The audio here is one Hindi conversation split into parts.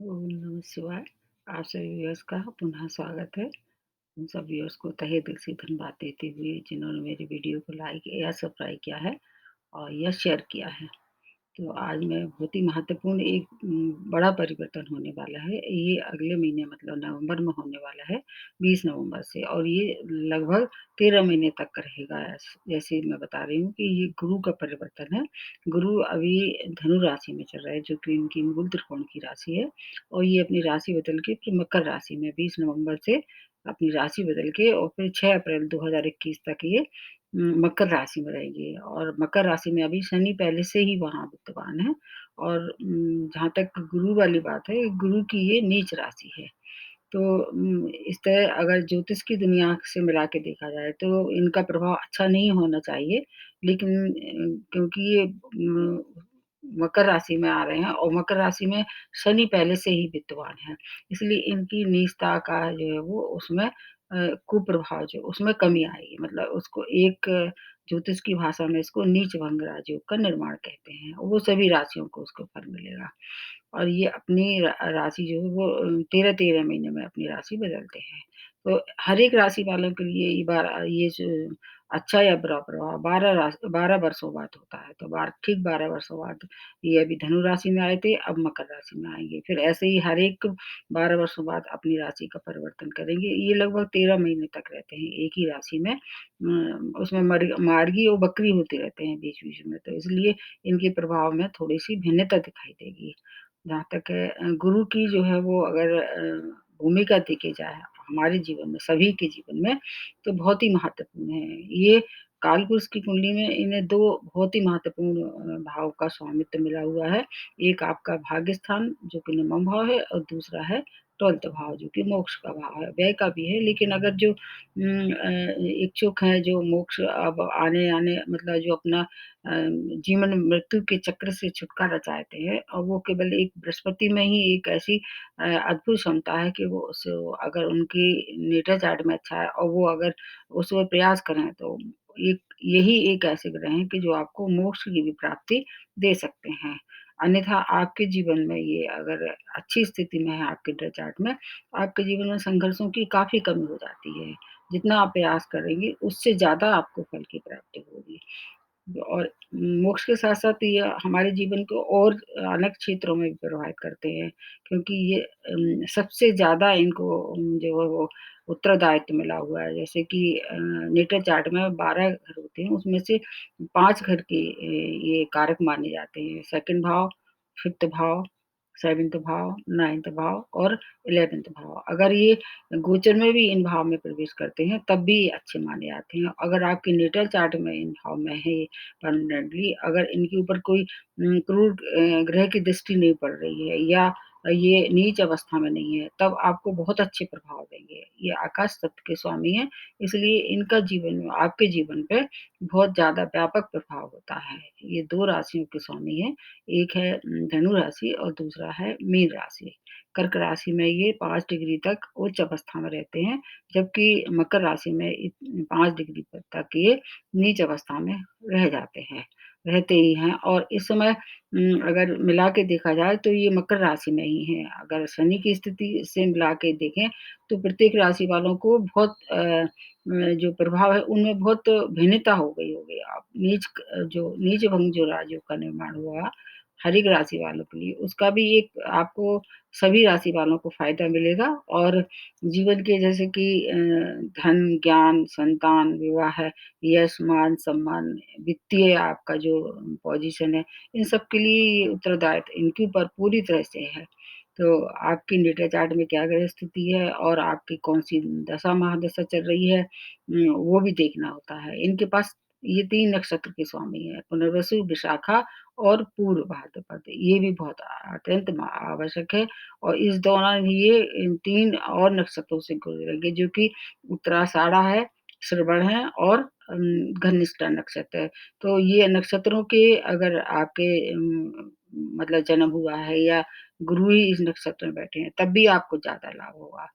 ओम नमः शिवाय। आप सभी व्यूअर्स का पुनः स्वागत है। उन सब व्यूअर्स को तहे दिल से धन्यवाद देते हुए जिन्होंने मेरी वीडियो को लाइक या सब्सक्राइब किया है और या शेयर किया है। तो आज मैं बहुत ही महत्वपूर्ण एक बड़ा परिवर्तन होने वाला है। ये अगले महीने मतलब नवंबर में होने वाला है, 20 नवंबर से, और ये लगभग 13 महीने तक रहेगा। जैसे मैं बता रही हूँ कि ये गुरु का परिवर्तन है। गुरु अभी धनु राशि में चल रहा है, जो कि इनकी मूल त्रिकोण की राशि है, और ये अपनी राशि बदल के फिर मकर राशि में 20 नवंबर से अपनी राशि बदल के और फिर 6 अप्रैल 2021 तक ये मकर राशि में रहेंगे। और मकर राशि में अभी शनि पहले से ही वहाँ विद्यमान है। और जहाँ तक गुरु वाली बात है, गुरु की ये नीच राशि है। तो इस तरह अगर ज्योतिष की दुनिया से मिला के देखा जाए तो इनका प्रभाव अच्छा नहीं होना चाहिए। लेकिन क्योंकि ये मकर राशि में आ रहे हैं और मकर राशि में शनि पहले से ही विद्यमान है, इसलिए इनकी नीचता का जो है वो उसमें कुप्रभाव जो उसमें कमी आएगी। मतलब उसको एक ज्योतिष की भाषा में इसको नीच भंग राजयोग का निर्माण कहते हैं। वो सभी राशियों को उसको फल मिलेगा। और ये अपनी राशि जो है वो 13-13 महीने में अपनी राशि बदलते हैं। तो हर एक राशि वालों के लिए ये ये जो अच्छा या बुरा प्रभाव 12 वर्षों बाद होता है। तो 12 वर्षों बाद ये अभी धनु राशि में आए थे, अब मकर राशि में आएँगे। फिर ऐसे ही हर एक 12 वर्षों बाद अपनी राशि का परिवर्तन करेंगे। ये लगभग 13 महीने तक रहते हैं एक ही राशि में। उसमें मार्गी और वक्री होते रहते हैं बीच-बीच में, तो इसलिए इनके प्रभाव में थोड़ी-सी भिन्नता दिखाई देगी। जहाँ तक है गुरु की जो है वो अगर भूमिका देखी जाए हमारे जीवन में, सभी के जीवन में, तो बहुत ही महत्वपूर्ण है। ये कालपुरुष की कुंडली में इन्हें 2 बहुत ही महत्वपूर्ण भाव का स्वामित्व मिला हुआ है। एक आपका भाग्य स्थान जो कि नवम भाव है, और दूसरा है 12th भाव जो कि मोक्ष का भाव है, व्यय का भी है। लेकिन अगर जो इच्छुक हैं, जो मोक्ष अब आने-आने मतलब जो अपना जीवन मृत्यु के चक्र से छुटकारा चाहते हैं, और वो केवल एक बृहस्पति में ही एक ऐसी अद्भुत क्षमता है कि वो अगर उनकी नेटा चार्ट में अच्छा है और वो अगर उस पर प्रयास करें तो एक यही एक ऐसे ग्रह हैं कि जो आपको मोक्ष की भी प्राप्ति दे सकते हैं। अन्यथा आपके जीवन में ये अगर अच्छी स्थिति में है आपके नेटा चार्ट में, आपके जीवन में संघर्षों की काफ़ी कमी हो जाती है। जितना आप प्रयास करेंगे उससे ज़्यादा आपको फल की प्राप्ति होगी। और मोक्ष के साथ-साथ ये हमारे जीवन को और अनेक क्षेत्रों में भी प्रभावित करते हैं, क्योंकि ये सबसे ज़्यादा इनको जो है वो उत्तरदायित्व मिला हुआ है। जैसे कि नेटल चार्ट में 12 घर होते हैं, उसमें से 5 घर के ये कारक माने जाते हैं। सेकंड भाव, 5th भाव, 7th भाव, 9th भाव और 11th भाव। अगर ये गोचर में भी इन भाव में प्रवेश करते हैं, तब भी ये अच्छे माने जाते हैं। अगर आपके नेटल चार्ट में इन भाव में है परमानेंटली, अगर इनके ऊपर कोई क्रूर ग्रह की दृष्टि नहीं पड़ रही है, या ये नीच अवस्था में नहीं है, तब आपको बहुत अच्छे प्रभाव देंगे। ये आकाश तत्व के स्वामी हैं, इसलिए इनका जीवन में आपके जीवन पे बहुत ज़्यादा व्यापक प्रभाव होता है। ये 2 राशियों के स्वामी हैं, एक है धनु राशि और दूसरा है मीन राशि। कर्क राशि में ये 5 डिग्री तक उच्च अवस्था में रहते हैं, जबकि मकर राशि में 5 डिग्री तक ये नीच अवस्था में रह जाते हैं, रहते ही हैं। और इस समय अगर मिला के देखा जाए तो ये मकर राशि में ही हैं। अगर शनि की स्थिति से मिला के देखें तो प्रत्येक राशि वालों को बहुत जो प्रभाव है उनमें बहुत भिन्नता हो गई होगी। आप जो नीच भंग जो राजयोग का निर्माण हुआ हर एक राशि वालों के लिए, उसका भी एक आपको सभी राशि वालों को फ़ायदा मिलेगा। और जीवन के जैसे कि धन, ज्ञान, संतान, विवाह, यश, मान-सम्मान, वित्तीय आपका जो पोज़ीशन है, इन सब के लिए ये उत्तरदायित्व इनके ऊपर पूरी तरह से है। तो आपकी नेटा चार्ट में क्या ग्रह स्थिति है और आपकी कौन-सी दशा महादशा चल रही है, वो भी देखना होता है। इनके पास ये 3 नक्षत्र के स्वामी हैं, पुनर्वसु, विशाखा और पूर्व भाद्रपद। ये भी बहुत अत्यंत आवश्यक है। और इस दौरान ये इन 3 और नक्षत्रों से गुज़रेंगे, जो कि उत्तराषाढ़ा है, श्रवण है और घनिष्ठा नक्षत्र है। तो ये नक्षत्रों के अगर आपके मतलब जन्म हुआ है, या गुरु ही इस नक्षत्र में बैठे हैं, तब भी आपको ज़्यादा लाभ होगा।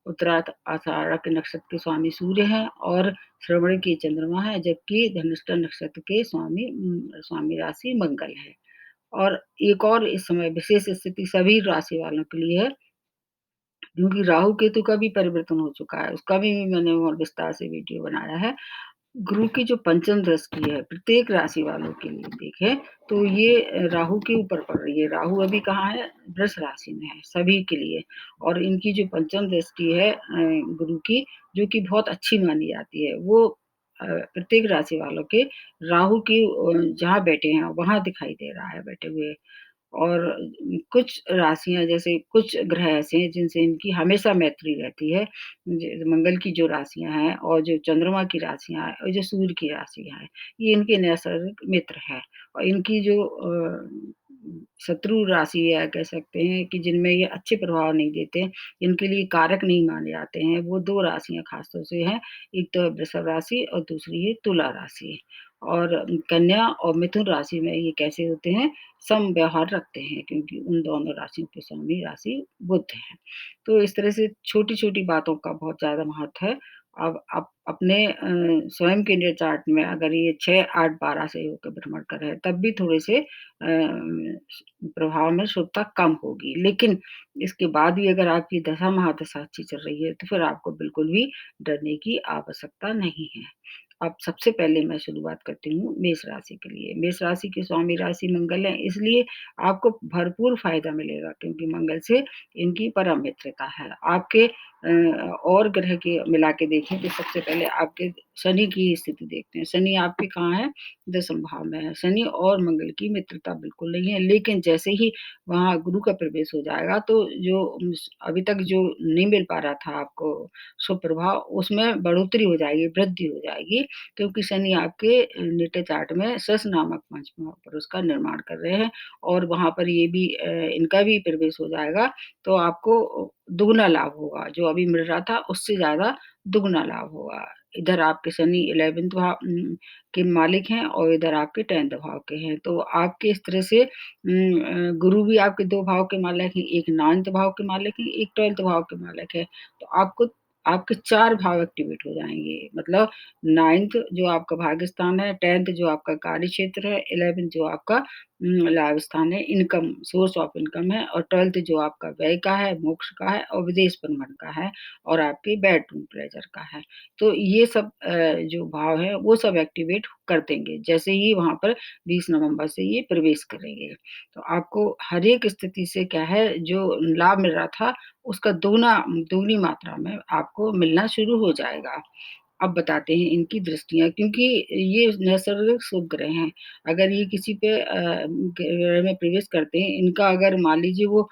आषाढ़ा के नक्षत्र के स्वामी सूर्य हैं और श्रवण की चंद्रमा है, जबकि धनिष्ठा नक्षत्र के स्वामी स्वामी राशि मंगल है। और एक और इस समय विशेष स्थिति सभी राशि वालों के लिए है, क्योंकि राहु केतु का भी परिवर्तन हो चुका है, उसका भी मैंने और विस्तार से वीडियो बनाया है। गुरु की जो पंचम दृष्टि है, प्रत्येक राशि वालों के लिए देखें, तो ये राहु के ऊपर पड़ रही है। राहु अभी कहाँ है? वृष राशि में है, सभी के लिए। और इनकी जो पंचम दृष्टि है गुरु की, जो कि बहुत अच्छी मानी जाती है, वो प्रत्येक राशि वालों के राहु की जहाँ बैठे हैं, वहाँ दिखाई दे रहा है बैठे हुए। और कुछ राशियाँ जैसे कुछ ग्रह ऐसे हैं जिनसे इनकी हमेशा मैत्री रहती है। ज मंगल की जो राशियाँ हैं और जो चंद्रमा की राशियाँ हैं और जो सूर्य की राशियाँ हैं, ये इनके नैसर्गिक मित्र हैं। और इनकी जो शत्रु राशि या कह सकते हैं कि जिनमें ये अच्छे प्रभाव नहीं देते, इनके लिए कारक नहीं माने जाते हैं, वो 2 राशियाँ खास तौर से हैं। एक तो है वृषभ राशि और दूसरी है तुला राशि। और कन्या और मिथुन राशि में ये कैसे होते हैं? सम व्यवहार रखते हैं, क्योंकि उन दोनों राशियों के स्वामी राशि बुध है। तो इस तरह से छोटी-छोटी बातों का बहुत ज़्यादा महत्व है। अब आप अपने स्वयं के लिए चार्ट में अगर ये 6, 8, 12 से होकर भ्रमण कर रहे हैं, तब भी थोड़े से प्रभाव में शुद्धता कम होगी। लेकिन इसके बाद भी अगर आपकी दशा महादशा अच्छी चल रही है, तो फिर आपको बिल्कुल भी डरने की आवश्यकता नहीं है। अब सबसे पहले मैं शुरुआत करती हूँ मेष राशि के लिए। मेष राशि की स्वामी राशि मंगल है, इसलिए आपको भरपूर फ़ायदा मिलेगा, क्योंकि मंगल से इनकी परम मित्रता है। आपके और ग्रह के मिला के देखें तो सबसे पहले आपके शनि की स्थिति देखते हैं। शनि आपके कहाँ है? दशम भाव में है। शनि और मंगल की मित्रता बिल्कुल नहीं है, लेकिन जैसे ही वहाँ गुरु का प्रवेश हो जाएगा, तो जो अभी तक जो नहीं मिल पा रहा था आपको सुप्रभाव, उसमें बढ़ोतरी हो जाएगी, वृद्धि हो जाएगी, क्योंकि शनि आपके नेटल चार्ट में शश नामक पंचम भाव पर उसका निर्माण कर रहे हैं। और वहाँ पर ये भी इनका भी प्रवेश हो जाएगा, तो आपको दुगना लाभ होगा, जो अभी मिल रहा था उससे ज़्यादा दुगना लाभ होगा। इधर आपके शनि 11th भाव के मालिक हैं और इधर आपके 10th भाव के हैं, तो आपके इस तरह से गुरु भी आपके 2 भाव के मालिक हैं, एक 9th भाव के मालिक हैं, एक 12th भाव के मालिक हैं। तो आपको आपके 4 भाव एक्टिवेट हो जाएँगे, मतलब 9th जो आपका भाग्यस्थान है, 10th जो आपका कार्यक्षेत्र है, 11th जो आपका लाभ स्थान है, इनकम सोर्स ऑफ इनकम है, और 12th जो आपका व्यय का है, मोक्ष का है और विदेश भ्रमण का है, और आपके बेडरूम प्लेज़र का है। तो ये सब जो भाव है वो सब एक्टिवेट कर देंगे, जैसे ही वहाँ पर 20 नवंबर से ये प्रवेश करेंगे। तो आपको हर एक स्थिति से क्या है, जो लाभ मिल रहा था उसका दोगुनी मात्रा में आपको मिलना शुरू हो जाएगा। अब बताते हैं इनकी दृष्टियाँ, क्योंकि ये नैसर्गिक शुभ ग्रह हैं। अगर ये किसी पे ग्रह में प्रवेश करते हैं, इनका अगर मान लीजिए वो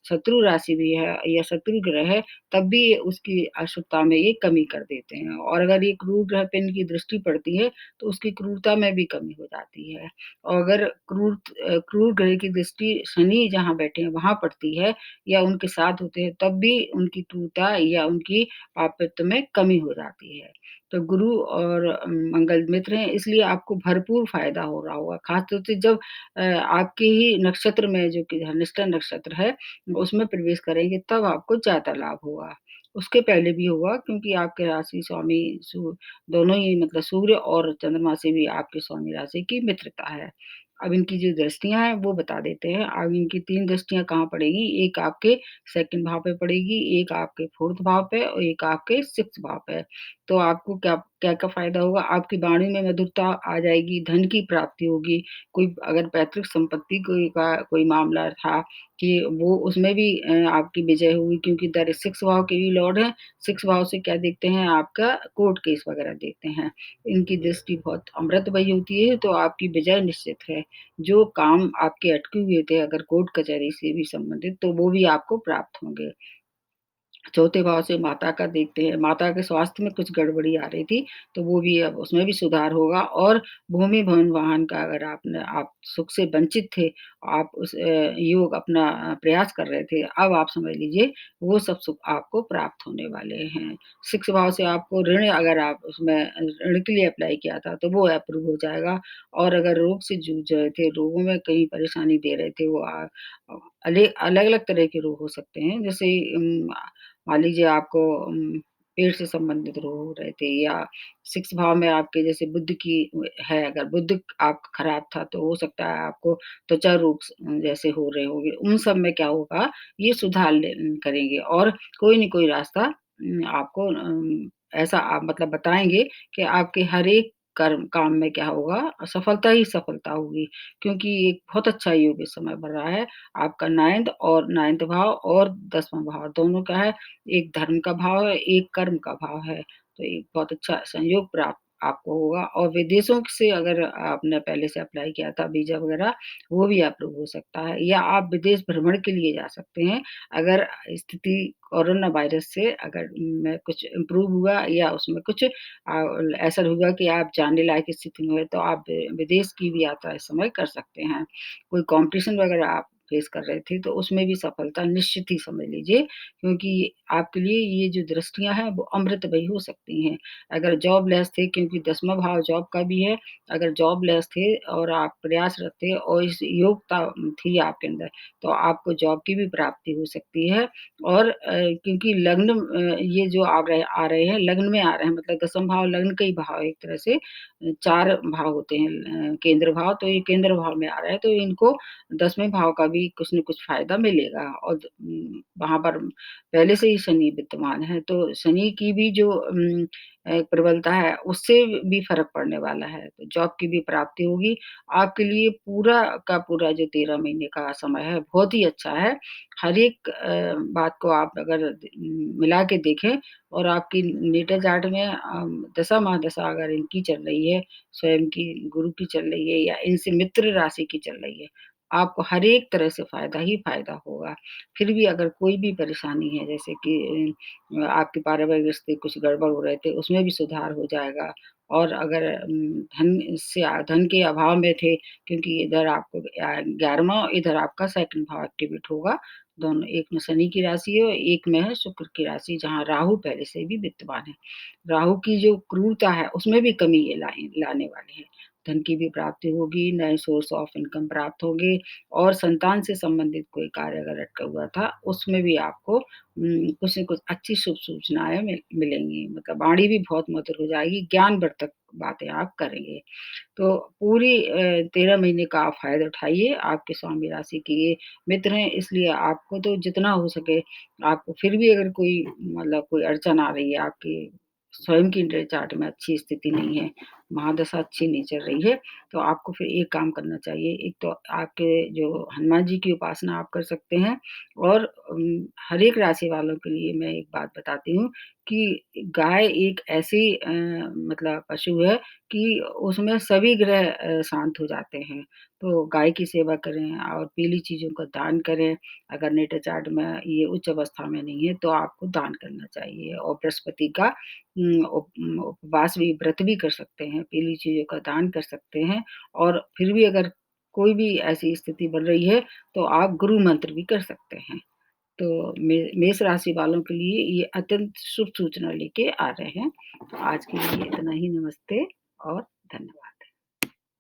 शत्रु राशि भी है या शत्रु ग्रह है, तब भी ये उसकी अशुभता में ये कमी कर देते हैं। और अगर ये क्रूर ग्रह पे इनकी दृष्टि पड़ती है, तो उसकी क्रूरता में भी कमी हो जाती है। और अगर क्रूर ग्रह की दृष्टि शनि जहाँ बैठे हैं, वहाँ पड़ती है या उनके साथ होते हैं, तब भी उनकी क्रूरता या उनकी पापत्व में कमी हो जाती है। तो गुरु और मंगल मित्र हैं, इसलिए आपको भरपूर फ़ायदा हो रहा होगा। ख़ास तौर से जब आपके ही नक्षत्र में जो कि धनिष्ठा नक्षत्र है, उसमें प्रवेश करेंगे, तब आपको ज़्यादा लाभ होगा। उसके पहले भी होगा, क्योंकि आपके राशि स्वामी दोनों ही, मतलब सूर्य और चंद्रमा से भी आपके स्वामी राशि की मित्रता है। अब इनकी जो दृष्टियाँ हैं वो बता देते हैं। अब इनकी 3 दृष्टियाँ कहाँ पड़ेंगी, एक आपके 2nd भाव पे पड़ेगी, एक आपके 4th भाव पे और एक आपके 6th भाव पे। तो आपको क्या-क्या फ़ायदा होगा? आपकी वाणी में मधुरता आ जाएगी, धन की प्राप्ति होगी। कोई अगर पैतृक संपत्ति कोई मामला था कि वो उसमें भी आपकी विजय होगी, क्योंकि इधर 6 भाव के भी लॉर्ड हैं। 6 भाव से क्या देखते हैं, आपका कोर्ट केस वग़ैरह देखते हैं। इनकी दृष्टि बहुत अमृतमयी होती है, तो आपकी विजय निश्चित है। जो काम आपके अटके हुए थे अगर कोर्ट कचहरी से भी संबंधित, तो वो भी आपको प्राप्त होंगे। चौथे भाव से माता का देखते हैं, माता के स्वास्थ्य में कुछ गड़बड़ी आ रही थी, तो वो भी अब उसमें भी सुधार होगा। और भूमि, भवन, वाहन का अगर आप सुख से वंचित थे, आप उस योग अपना प्रयास कर रहे थे, अब आप समझ लीजिए वो सब सुख आपको प्राप्त होने वाले हैं। 6 भाव से आपको ऋण, अगर आप उसमें ऋण के लिए अप्लाई किया था, तो वो अप्रूव हो जाएगा। और अगर रोग से जूझ रहे थे, रोगों में कहीं परेशानी दे रहे थे, वो अलग-अलग तरह के रोग हो सकते हैं, जैसे मान लीजिए आपको पेट से संबंधित रोग हो रहे थे या 6 भाव में आपके जैसे बुध की है, अगर बुध आपका खराब था तो हो सकता है आपको त्वचा रोग जैसे हो रहे होंगे, उन सब में क्या होगा, ये सुधार करेंगे और कोई न कोई रास्ता आपको ऐसा आप मतलब बताएँगे कि आपके हर एक कर्म काम में क्या होगा, सफलता ही सफलता होगी, क्योंकि एक बहुत अच्छा योग इस समय बन रहा है। आपका 9th भाव और 10वाँ भाव दोनों का है, एक धर्म का भाव है, एक कर्म का भाव है। तो एक बहुत अच्छा संयोग प्राप्त आपको होगा और विदेशों से अगर आपने पहले से अप्लाई किया था वीज़ा वगैरह, वो भी अप्रूव हो सकता है या आप विदेश भ्रमण के लिए जा सकते हैं। अगर स्थिति कोरोना वायरस से अगर में कुछ इम्प्रूव हुआ या उसमें कुछ ऐसा होगा कि आप जाने लायक स्थिति में हुए, तो आप विदेश की भी यात्रा इस समय कर सकते हैं। कोई कॉम्पिटिशन वगैरह आप फेस कर रहे थे, तो उसमें भी सफलता निश्चित ही समझ लीजिए, क्योंकि आपके लिए ये जो दृष्टियाँ हैं, वो अमृतमयी हो सकती हैं। अगर जॉबलेस थे, क्योंकि 10वाँ भाव जॉब का भी है, अगर जॉबलेस थे और आप प्रयासरत थे और इस योग्यता थी आपके अंदर, तो आपको जॉब की भी प्राप्ति हो सकती है और क्योंकि लग्न ये जो आ रहे हैं, लग्न में आ रहे हैं, मतलब 10वाँ भाव लग्न का ही भाव है एक तरह से। 4 भाव होते हैं केंद्र भाव, तो ये केंद्र भाव में आ रहा है, तो इनको 10वें भाव का भी कुछ न कुछ फ़ायदा मिलेगा और वहाँ पर पहले से ही शनि विद्यमान है, तो शनि की भी जो प्रबलता है, उससे भी फ़र्क पड़ने वाला है। तो जॉब की भी प्राप्ति होगी। आपके लिए पूरा का पूरा जो 13 महीने का समय है, बहुत ही अच्छा है। हर एक बात को आप अगर मिला के देखें और आपकी नेटल चार्ट में दशा महादशा अगर इनकी चल रही है, स्वयं की गुरु की चल रही है या इनसे मित्र राशि की चल रही है, आपको हर एक तरह से फ़ायदा ही फ़ायदा होगा। फिर भी अगर कोई भी परेशानी है जैसे कि आपके पारिवारिक रिश्ते कुछ गड़बड़ हो रहे थे, उसमें भी सुधार हो जाएगा और अगर धन के अभाव में थे, क्योंकि इधर आपको 11वां इधर आपका 2nd भाव एक्टिवेट होगा। दोनों एक में शनि की राशि है और एक में है शुक्र की राशि, जहाँ राहु पहले से भी विद्यमान है। राहु की जो क्रूरता है, उसमें भी कमी ये लाने वाले हैं। धन की भी प्राप्ति होगी, नए सोर्स ऑफ इनकम प्राप्त होंगे और संतान से संबंधित कोई कार्य अगर अटका हुआ था, उसमें भी आपको कुछ न कुछ अच्छी शुभ सूचनाएँ मिलेंगी। मतलब वाणी भी बहुत मधुर हो जाएगी, ज्ञानवर्धक बातें आप करेंगे। तो पूरी 13 महीने का आप फ़ायदा उठाइए, आपके स्वामी राशि के ये मित्र हैं, इसलिए आपको तो जितना हो सके आपको फिर भी अगर कोई मतलब कोई अड़चन आ रही है, आपकी स्वयं की इंद्रिय चार्ट में अच्छी स्थिति नहीं है, महादशा अच्छी नहीं चल रही है, तो आपको फिर एक काम करना चाहिए। एक तो आपके जो हनुमान जी की उपासना आप कर सकते हैं और हर एक राशि वालों के लिए मैं एक बात बताती हूँ कि गाय एक ऐसी मतलब पशु है कि उसमें सभी ग्रह शांत हो जाते हैं। तो गाय की सेवा करें और पीली चीज़ों का दान करें। अगर नेटर चार्ट में ये उच्च अवस्था में नहीं है, तो आपको दान करना चाहिए और बृहस्पति का उपवास भी व्रत भी कर सकते हैं, पीली चीज़ों का दान कर सकते हैं और फिर भी अगर कोई भी ऐसी स्थिति बन रही है, तो आप गुरु मंत्र भी कर सकते हैं। तो मेष राशि वालों के लिए ये अत्यंत शुभ सूचना लेके आ रहे हैं। तो आज के लिए इतना ही, नमस्ते और धन्यवाद।